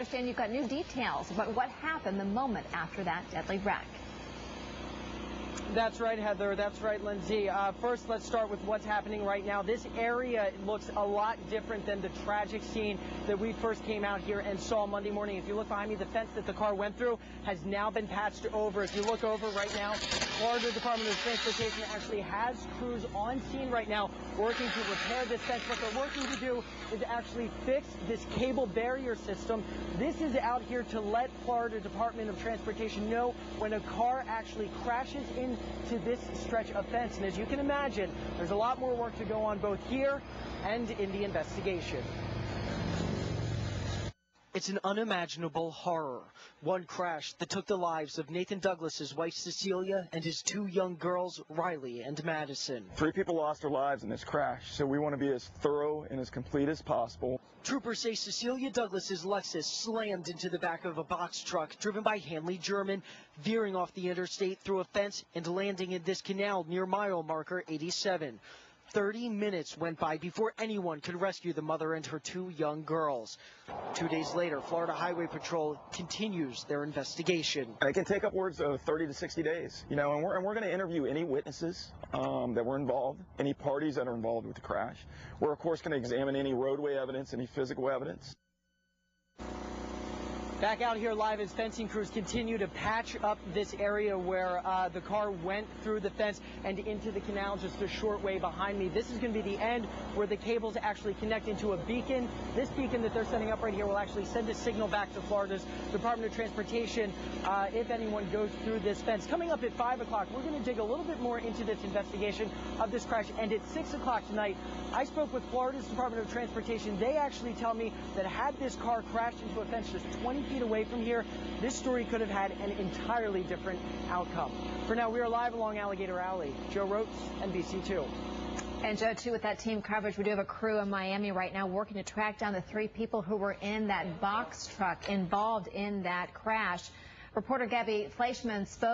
understand you've got new details about what happened the moment after that deadly wreck. That's right, Heather. That's right, Lindsay. First, let's start with what's happening right now. This area looks a lot different than the tragic scene that we first came out here and saw Monday morning. If you look behind me, the fence that the car went through has now been patched over. If you look over right now, Florida Department of Transportation actually has crews on scene right now working to repair this fence. What they're working to do is actually fix this cable barrier system. This is out here to let Florida Department of Transportation know when a car actually crashes into this stretch of fence. And as you can imagine, there's a lot more work to go on both here and in the investigation. It's an unimaginable horror. One crash that took the lives of Nathan Douglas's wife Cecilia and his two young girls, Riley and Madison. 3 people lost their lives in this crash, so we want to be as thorough and as complete as possible. Troopers say Cecilia Douglas's Lexus slammed into the back of a box truck driven by Hanley German, veering off the interstate through a fence and landing in this canal near mile marker 87. 30 minutes went by before anyone could rescue the mother and her 2 young girls. 2 days later, Florida Highway Patrol continues their investigation. It can take upwards of 30 to 60 days, and we're going to interview any witnesses that were involved, any parties that are involved with the crash. We're, of course, going to examine any roadway evidence, any physical evidence. Back out here live as fencing crews continue to patch up this area where the car went through the fence and into the canal just a short way behind me. This is going to be the end where the cables actually connect into a beacon. This beacon that they're setting up right here will actually send a signal back to Florida's Department of Transportation if anyone goes through this fence. Coming up at 5 o'clock, we're going to dig a little bit more into this investigation of this crash. And at 6 o'clock tonight, I spoke with Florida's Department of Transportation. They actually tell me that had this car crashed into a fence just 20 feet away from here, this story could have had an entirely different outcome. For now, we are live along Alligator Alley. Joe Roetz, NBC2. And Joe, too, with that team coverage, we do have a crew in Miami right now working to track down the 3 people who were in that box truck involved in that crash. Reporter Gabby Fleischman spoke